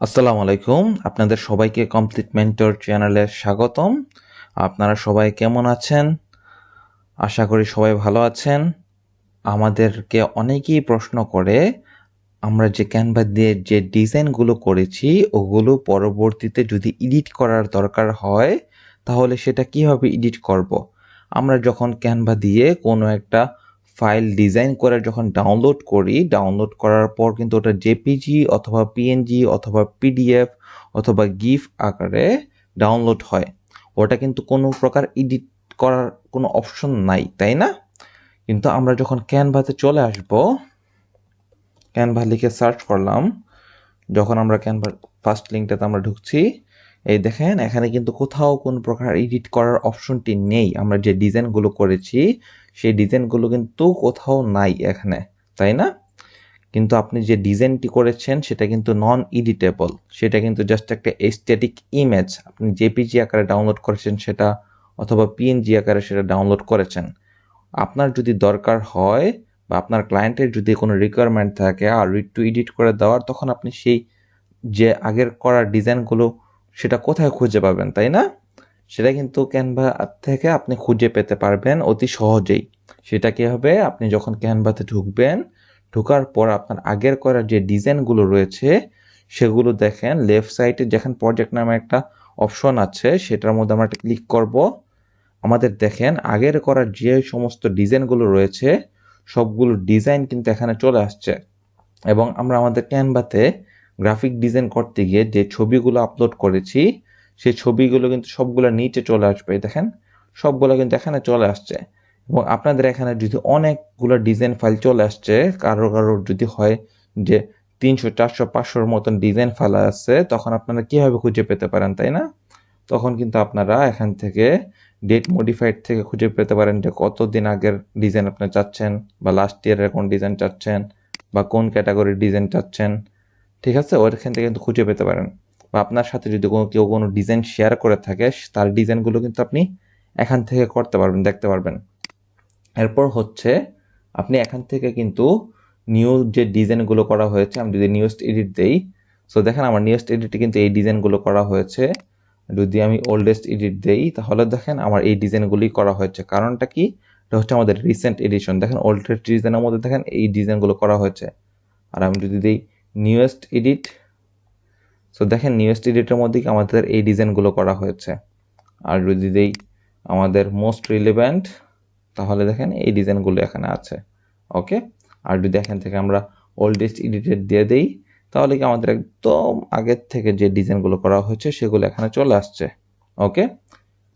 আসসালামু আলাইকুম। আপনাদের সবাইকে কমপ্লিট মেন্টর চ্যানেলে স্বাগতম। আপনারা সবাই কেমন আছেন? আশা করি সবাই ভালো আছেন। আমাদেরকে অনেকেই প্রশ্ন করে, আমরা যে ক্যানভা দিয়ে যে ডিজাইনগুলো করেছি, ওগুলো পরবর্তীতে যদি এডিট করার দরকার হয়, তাহলে সেটা কিভাবে এডিট করব? আমরা যখন ক্যানভা দিয়ে কোনো একটা ফাইল ডিজাইন করে যখন ডাউনলোড করি, ডাউনলোড করার পর কিন্তু ওটা জেপিজি অথবা পিএনজি অথবা পিডিএফ অথবা গিফ আকারে ডাউনলোড হয়। ওটা কিন্তু কোনো প্রকার এডিট করার কোনো অপশন নাই, তাই না? কিন্তু আমরা যখন ক্যানভাতে চলে আসব, ক্যানভা লিখে সার্চ করলাম, যখন আমরা ক্যানভার ফার্স্ট লিঙ্কটাতে আমরা ঢুকছি, এই দেখেন এখানে কিন্তু কোথাও কোনো প্রকার এডিট করার অপশনটি নেই। আমরা যে ডিজাইনগুলো করেছি সেই ডিজাইনগুলো কিন্তু কোথাও নাই এখানে, তাই না? কিন্তু আপনি যে ডিজাইনটি করেছেন সেটা কিন্তু নন এডিটেবল, সেটা কিন্তু জাস্ট একটা এস্থেটিক ইমেজ। আপনি জেপিজি আকারে ডাউনলোড করেছেন সেটা, অথবা পিএনজি আকারে সেটা ডাউনলোড করেছেন। আপনার যদি দরকার হয় বা আপনার ক্লায়েন্টের যদি কোনো রিকোয়ারমেন্ট থাকে আর একটু এডিট করে দেওয়ার, তখন আপনি সেই যে আগের করা ডিজাইনগুলো সেটা কোথায় খুঁজে পাবেন, তাই না? সেটা কিন্তু ক্যানভা থেকে আপনি খুঁজে পেতে পারবেন অতি সহজেই। সেটা কি হবে, আপনি যখন ক্যানভাতে ঢুকবেন, ঢোকার পর আপনার আগের করা যে ডিজাইনগুলো রয়েছে সেগুলো দেখেন লেফট সাইডে যেখানে প্রজেক্ট নামে একটা অপশন আছে, সেটার মধ্যে আমরা একটা ক্লিক করব। আমাদের দেখেন আগের করা যে সমস্ত ডিজাইনগুলো রয়েছে সবগুলো ডিজাইন কিন্তু এখানে চলে আসছে। এবং আমরা আমাদের ক্যানভাতে গ্রাফিক ডিজাইন করতে গিয়ে যে ছবিগুলো আপলোড করেছি সেই ছবিগুলো কিন্তু সবগুলো নিচে চলে আসবে। দেখেন সবগুলো কিন্তু এখানে চলে আসছে। এবং আপনাদের এখানে যদি অনেকগুলো ডিজাইন ফাইল চলে আসছে, কারোর যদি হয় যে 300 400 500-র মতন ডিজাইন ফাইল আছে, তখন আপনারা কিভাবে খুঁজে পেতে পারেন, তাই না? তখন কিন্তু আপনারা এখান থেকে ডেট মডিফাইড থেকে খুঁজে পেতে পারেন যে কতদিন আগের ডিজাইন আপনি চাচ্ছেন, বা লাস্ট ইয়ারের কোন ডিজাইন চাচ্ছেন, বা কোন ক্যাটাগরির ডিজাইন চাচ্ছেন। ঠিক আছে, ওইখান থেকে কিন্তু খুঁজে পেতে পারেন। বা আপনার সাথে যদি কেউ কোনো ডিজাইন শেয়ার করে থাকে, তার ডিজাইনগুলো কিন্তু আপনি এখান থেকে করতে পারবেন, দেখতে পারবেন। এরপর হচ্ছে আপনি এখান থেকে কিন্তু নিউ যে ডিজাইনগুলো করা হয়েছে, আমি যদি নিউস্ট এডিট দেই, সো দেখেন আমার নিউস্ট এডিটে কিন্তু এই ডিজাইনগুলো করা হয়েছে। যদি আমি ওল্ডেস্ট এডিট দেই, তাহলে দেখেন আমার এই ডিজাইনগুলোই করা হয়েছে। কারণটা কি? এটা হচ্ছে আমাদের রিসেন্ট এডিশন। দেখেন ওল্ডেস্ট ডিজাইনের মধ্যে দেখেন এই ডিজাইনগুলো করা হয়েছে। আর আমি যদি দিই নিউয়েস্ট এডিট, সো দেখেন নিউয়েস্ট এডিটের মধ্যে আমাদের এই ডিজাইনগুলো করা হয়েছে। আর যদি দিই আমাদের মোস্ট রিলেভেন্ট, তাহলে দেখেন এই ডিজাইনগুলো এখানে আছে। ওকে, আর যদি এখান থেকে আমরা ওল্ডেস্ট এডিটেড দিয়ে দেই, তাহলে কি আমাদের একদম আগের থেকে যে ডিজাইনগুলো করা হয়েছে সেগুলো এখানে চলে আসছে। ওকে,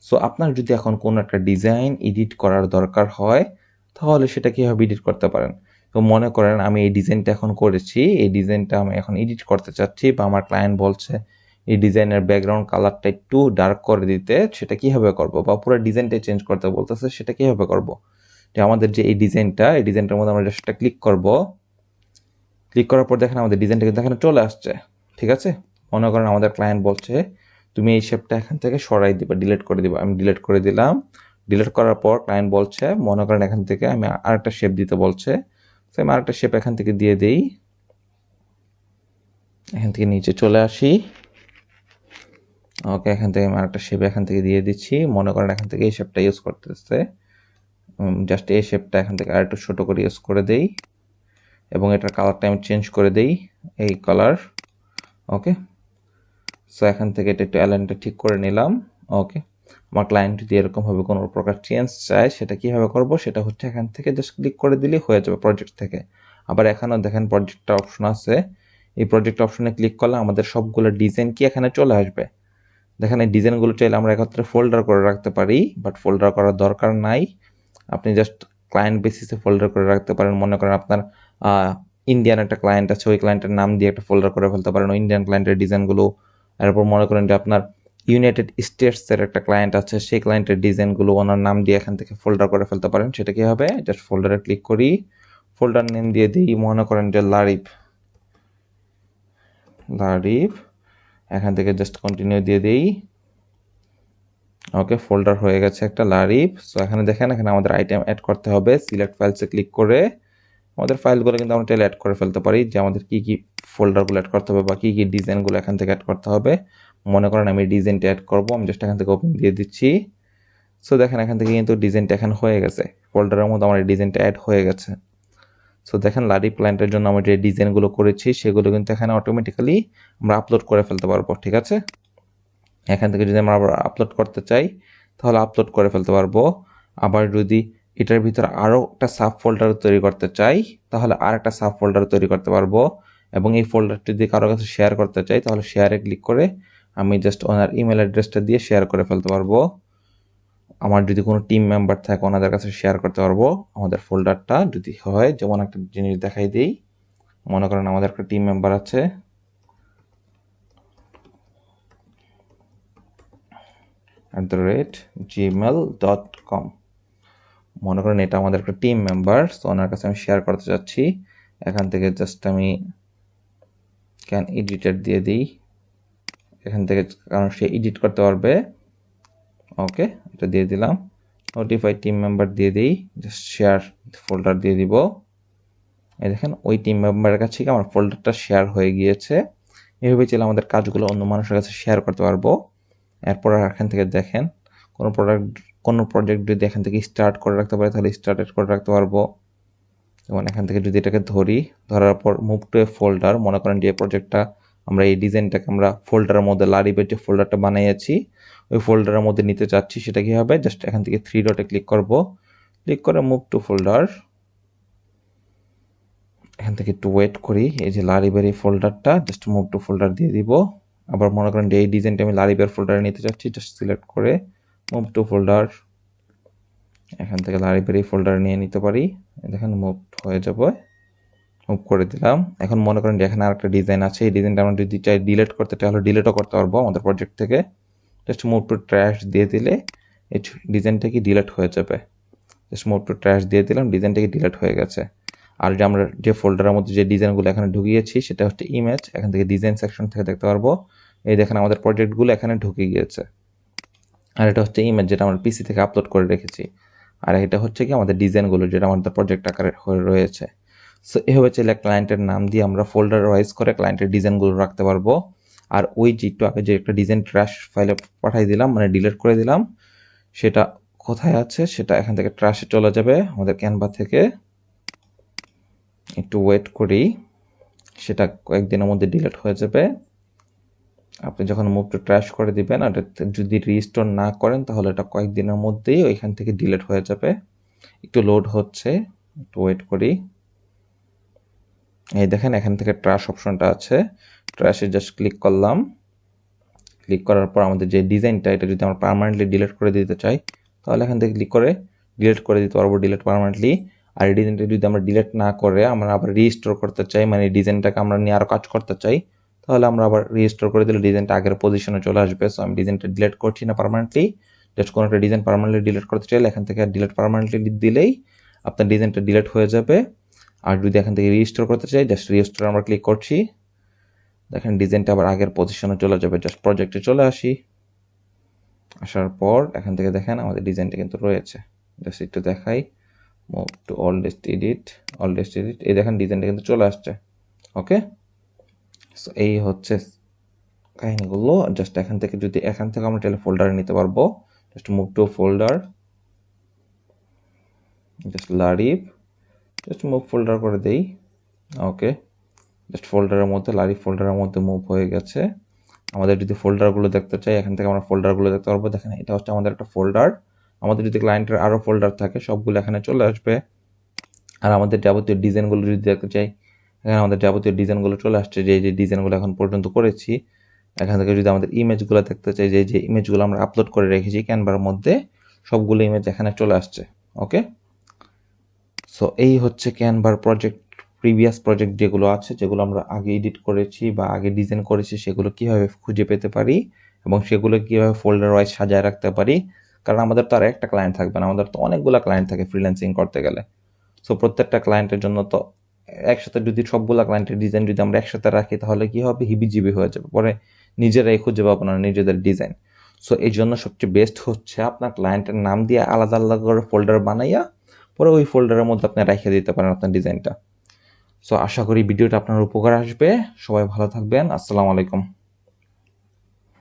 সো আপনার যদি এখন কোনো একটা ডিজাইন এডিট করার দরকার হয়, তাহলে সেটা কীভাবে এডিট করতে পারেন? তো মনে করেন আমি এই ডিজাইনটা এখন করেছি, এই ডিজাইনটা আমি এখন এডিট করতে চাচ্ছি, বা আমার ক্লায়েন্ট বলছে এই ডিজাইনের ব্যাকগ্রাউন্ড কালারটা একটু ডার্ক করে দিতে, সেটা কীভাবে করব? বা পুরো ডিজাইনটাই চেঞ্জ করতে বলতেছে, সেটা কীভাবে করব? যে আমাদের যে এই ডিজাইনটার মধ্যে আমরা জাস্ট ক্লিক করব। ক্লিক করার পর দেখেন আমাদের ডিজাইনটা কিন্তু এখানে চলে আসছে। ঠিক আছে, মনে করেন আমাদের ক্লায়েন্ট বলছে তুমি এই শেপটা এখান থেকে সরাই দিবা, ডিলিট করে দিবা। আমি ডিলিট করে দিলাম। ডিলিট করার পর ক্লায়েন্ট বলছে মনে করেন এখান থেকে আমি আরেকটা শেপ দিতে বলছে, তো আমি আরেকটা শেপ এখান থেকে দিয়ে দেই। এখান থেকে নিচে চলে আসি। ওকে, এখান থেকে আমি আরেকটা শেপ এখান থেকে দিয়ে দিচ্ছি। মনে করেন এখান থেকে এই শেপটা ইউজ করতেছে, জাস্ট এই শেপটা এখান থেকে আরেকটু ছোট করে ইউজ করে দেই, এবং এটার কালারটা আমি চেঞ্জ করে দেই, এই কালার। ওকে, সো এখান থেকে এটা একটু অ্যালাইনটা ঠিক করে নিলাম। ওকে, আমার ক্লায়েন্ট যদি এরকমভাবে কোনো প্রকার চেঞ্জ চায়, সেটা কীভাবে করব? সেটা হচ্ছে এখান থেকে জাস্ট ক্লিক করে দিলেই হয়ে যাবে প্রজেক্ট থেকে। আবার এখানেও দেখেন প্রজেক্টটা অপশন আছে, এই প্রজেক্ট অপশনে ক্লিক করলে আমাদের সবগুলো ডিজাইন কি এখানে চলে আসবে। দেখেন এই ডিজাইনগুলো চাইলে আমরা একত্রে ফোল্ডার করে রাখতে পারি, বাট ফোল্ডার করার দরকার নাই। আপনি জাস্ট ক্লায়েন্ট বেসিসে ফোল্ডার করে রাখতে পারেন। মনে করেন আপনার ইন্ডিয়ান একটা ক্লায়েন্ট আছে, ওই ক্লায়েন্টের নাম দিয়ে একটা ফোল্ডার করে ফেলতে পারেন, ওই ইন্ডিয়ান ক্লায়েন্টের ডিজাইনগুলো। এরপর মনে করেন যে আপনার ইউনাইটেড স্টেটসের একটা ক্লায়েন্ট আছে, সেই ক্লায়েন্টের ডিজাইনগুলো ওনার নাম দিয়ে এখান থেকে ফোল্ডার করে ফেলতে পারেন। সেটা কি হবে? জাস্ট ফোল্ডারে ক্লিক করি, ফোল্ডার নেম দিয়ে দিই মনে করেন যে লারিফ। এখান থেকে জাস্ট কন্টিনিউ দিয়ে দিই। ওকে, ফোল্ডার হয়ে গেছে একটা লারিফ। সো এখানে দেখেন এখানে আমাদের আইটেম অ্যাড করতে হবে। সিলেক্ট ফাইলসে ক্লিক করে আমাদের ফাইলগুলো কিন্তু আমরা চাইলে অ্যাড করে ফেলতে পারি, যে আমাদের কী কী ফোল্ডারগুলো অ্যাড করতে হবে বা কী কী ডিজাইনগুলো এখান থেকে অ্যাড করতে হবে। মনে করেন আমি ডিজাইনটা অ্যাড করবো, আমি জাস্ট এখান থেকে ওপেন দিয়ে দিচ্ছি। সো দেখেন এখান থেকে কিন্তু ডিজাইনটা এখন হয়ে গেছে, ফোল্ডারের মধ্যে আমার ডিজাইনটা অ্যাড হয়ে গেছে। সো দেখেন লারি প্ল্যান্টের জন্য আমরা যে ডিজাইনগুলো করেছি সেগুলো কিন্তু এখানে অটোমেটিক্যালি আমরা আপলোড করে ফেলতে পারবো, ঠিক আছে। এখান থেকে যদি আমরা আবার আপলোড করতে চাই তাহলে আপলোড করে ফেলতে পারবো। আবার যদি এটার ভিতরে আরও একটা সাব ফোল্ডার তৈরি করতে চাই তাহলে আর একটা সাব ফোল্ডার তৈরি করতে পারবো, এবং এই ফোল্ডারটি যদি কারো কাছে শেয়ার করতে চাই তাহলে শেয়ারে ক্লিক করে আমি জাস্ট ওনার ইমেল অ্যাড্রেসটা দিয়ে শেয়ার করে ফেলতে পারবো। আমার যদি কোনো টিম মেম্বার থাকে ওনাদের কাছে শেয়ার করতে পারবো আমাদের ফোল্ডারটা যদি হয়। যেমন একটা জিনিস দেখাই দিই, মনে করেন আমাদের একটা টিম মেম্বার আছে, @gmail.com, মনে করেন এটা আমাদের একটা টিম মেম্বার, তো ওনার কাছে আমি শেয়ার করতে চাচ্ছি। এখান থেকে জাস্ট আমি ক্যান এডিটর দিয়ে দিই এখান থেকে, কারণ সে এডিট করতে পারবে। ওকে, এটা দিয়ে দিলাম। নোটিফাই টিম মেম্বার দিয়ে দিই, জাস্ট শেয়ার ফোল্ডার দিয়ে দিব। এই দেখেন ওই টিম মেম্বারের কাছে আমার ফোল্ডারটা শেয়ার হয়ে গিয়েছে। এভাবে চাইলে আমাদের কাজগুলো অন্য মানুষের কাছে শেয়ার করতে পারবো। এরপর এখান থেকে দেখেন কোনো প্রজেক্ট যদি এখান থেকে স্টার্ট করে রাখতে পারি তাহলে স্টার্টেড করে রাখতে পারবো। যেমন এখান থেকে যদি এটাকে ধরার পর মুভ টু এ ফোল্ডার, মনে করেন যে প্রজেক্টটা আমরা এই ডিজাইনটাকে আমরা ফোল্ডারের মধ্যে লারিবের যে ফোল্ডারটা বানিয়েছি ওই ফোল্ডারের মধ্যে নিতে চাচ্ছি, সেটা কি হবে, জাস্ট এখান থেকে 3 ডটে ক্লিক করব, ক্লিক করে মুভ টু ফোল্ডার। এখান থেকে একটু ওয়েট করি, এই যে লারিবের এই ফোল্ডারটা জাস্ট মুভ টু ফোল্ডার দিয়ে দিব। আবার মনে করেন যে এই ডিজাইনটা আমি লারিবের ফোল্ডারে নিতে চাচ্ছি, জাস্ট সিলেক্ট করে মুভ টু ফোল্ডার। এখান থেকে লারিবের এই ফোল্ডারে নিয়ে নিতে পারি, দেখেন মুভ হয়ে যাবে, মুভ করে দিলাম। এখন মনে করেন যে এখানে আরেকটা ডিজাইন আছে, এই ডিজাইনটা আমরা যদি চাই ডিলিট করতে তাহলে ডিলিটও করতে পারবো আমাদের প্রজেক্ট থেকে। জাস্ট মুভ টু ট্র্যাশ দিয়ে দিলে এই ডিজাইনটা কি ডিলিট হয়ে যাবে। জাস্ট মুভ টু ট্র্যাশ দিয়ে দিলাম, ডিজাইনটা কি ডিলিট হয়ে গেছে। আর যে আমরা যে ফোল্ডারের মধ্যে যে ডিজাইনগুলো এখানে ঢুকিয়েছি সেটা হচ্ছে ইমেজ, এখান থেকে ডিজাইন সেকশন থেকে দেখতে পারবো। এই দেখেন আমাদের প্রজেক্টগুলো এখানে ঢুকে গিয়েছে। আর এটা হচ্ছে ইমেজ যেটা আমরা পিসি থেকে আপলোড করে রেখেছি, আর এটা হচ্ছে কি আমাদের ডিজাইনগুলো যেটা আমাদের প্রজেক্ট আকারে হয়ে রয়েছে। সো এভাবে চাইলে ক্লায়েন্টের নাম দিয়ে আমরা ফোল্ডার ওয়াইজ করে ক্লায়েন্টের ডিজাইনগুলো রাখতে পারবো। আর ওই যে একটু আগে যে একটা ডিজাইন ট্র্যাশ ফাইলে পাঠিয়ে দিলাম, মানে ডিলিট করে দিলাম, সেটা কোথায় আছে সেটা এখান থেকে ট্র্যাশে চলে যাবে আমাদের ক্যানভা থেকে। একটু ওয়েট করি, সেটা কয়েকদিনের মধ্যে ডিলিট হয়ে যাবে। আপনি যখন মুভ টু ট্র্যাশ করে দিবেন আর যদি রিস্টোর না করেন তাহলে এটা কয়েকদিনের মধ্যেই ওইখান থেকে ডিলিট হয়ে যাবে। একটু লোড হচ্ছে, একটু ওয়েট করি। এই দেখেন এখান থেকে ট্র্যাশ অপশনটা আছে, ট্র্যাশে জাস্ট ক্লিক করলাম। ক্লিক করার পর আমাদের যে ডিজাইনটা এটা যদি আমরা পার্মানেন্টলি ডিলিট করে দিতে চাই তাহলে এখান থেকে ক্লিক করে ডিলিট করে দিতে পারবো, ডিলিট পার্মানেন্টলি। আর এই ডিজাইনটা যদি আমরা ডিলিট না করে আমরা আবার রিস্টোর করতে চাই, মানে এই ডিজাইনটাকে আমরা নিয়ে আরও কাজ করতে চাই, তাহলে আমরা আবার রিস্টোর করে দিলে ডিজাইনটা আগের পজিশনে চলে আসবে। সো আমি ডিজাইনটা ডিলিট করছি না পার্মানেন্টলি, জাস্ট কোনো একটা ডিজাইন পার্মানেন্টলি ডিলিট করতে চাইলে এখান থেকে ডিলিট পার্মানেন্টলি দিলেই আপনার ডিজাইনটা ডিলিট হয়ে যাবে। আর যদি এখান থেকে রিস্টোর করতে চাই জাস্ট রিস্টোর আমরা ক্লিক করছি, দেখেন ডিজাইনটা আবার আগের পজিশনে চলে যাবে। জাস্ট প্রজেক্টে চলে আসি, আসার পর এখান থেকে দেখেন আমাদের ডিজাইনটা কিন্তু রয়েছে। জাস্ট একটু দেখাই, মুভ টু অল্ডেস্ট এডিট, এই দেখেন ডিজাইনটা কিন্তু চলে আসছে। ওকে, সো এই হচ্ছে কাহিনীগুলো। জাস্ট এখান থেকে আমরা তাহলে ফোল্ডারে নিতে পারবো, just move to folder, just লারিভ, জাস্ট মুভ ফোল্ডার করে দেই। ওকে, জাস্ট ফোল্ডারের মধ্যে লারিভ ফোল্ডারের মধ্যে মুভ হয়ে গেছে। আমাদের যদি ফোল্ডারগুলো দেখতে চাই এখান থেকে আমরা ফোল্ডারগুলো দেখতে পারবো। দেখেন এটা হচ্ছে আমাদের একটা ফোল্ডার, আমাদের যদি ক্লায়েন্টের আরও ফোল্ডার থাকে সবগুলো এখানে চলে আসবে। আর আমাদের যাবতীয় ডিজাইনগুলো যদি দেখতে চাই এখানে আমাদের যাবতীয় ডিজাইনগুলো চলে আসছে, যে ডিজাইনগুলো এখন পর্যন্ত করেছি। এখান থেকে যদি আমাদের ইমেজগুলো দেখতে চাই, যে ইমেজগুলো আমরা আপলোড করে রেখেছি ক্যানভার মধ্যে, সবগুলো ইমেজ এখানে চলে আসছে। ওকে, সো এই হচ্ছে ক্যানভার প্রিভিয়াস প্রজেক্ট যেগুলো আছে, যেগুলো আমরা আগে এডিট করেছি বা আগে ডিজাইন করেছি, সেগুলো কীভাবে খুঁজে পেতে পারি এবং সেগুলো কীভাবে ফোল্ডার ওয়াইজ সাজায় রাখতে পারি। কারণ আমাদের তো আর একটা ক্লায়েন্ট থাকবে না, আমাদের তো অনেকগুলো ক্লায়েন্ট থাকে ফ্রিল্যান্সিং করতে গেলে। সো প্রত্যেকটা ক্লায়েন্টের জন্য তো একসাথে যদি সবগুলা ক্লায়েন্টের ডিজাইন যদি আমরা একসাথে রাখি তাহলে কি হবে, হিবিজিবি হয়ে যাবে, পরে নিজেরাই খুঁজে পাবো না নিজেদের ডিজাইন। সো এই জন্য সবচেয়ে বেস্ট হচ্ছে আপনার ক্লায়েন্টের নাম দিয়ে আলাদা আলাদা করে ফোল্ডার বানাইয়া পরে ওই ফোল্ডারের মধ্যে আপনি রেখে দিতে পারেন আপনার ডিজাইনটা। সো আশা করি ভিডিওটা আপনার উপকার আসবে। সবাই ভালো থাকবেন। আসসালামু আলাইকুম।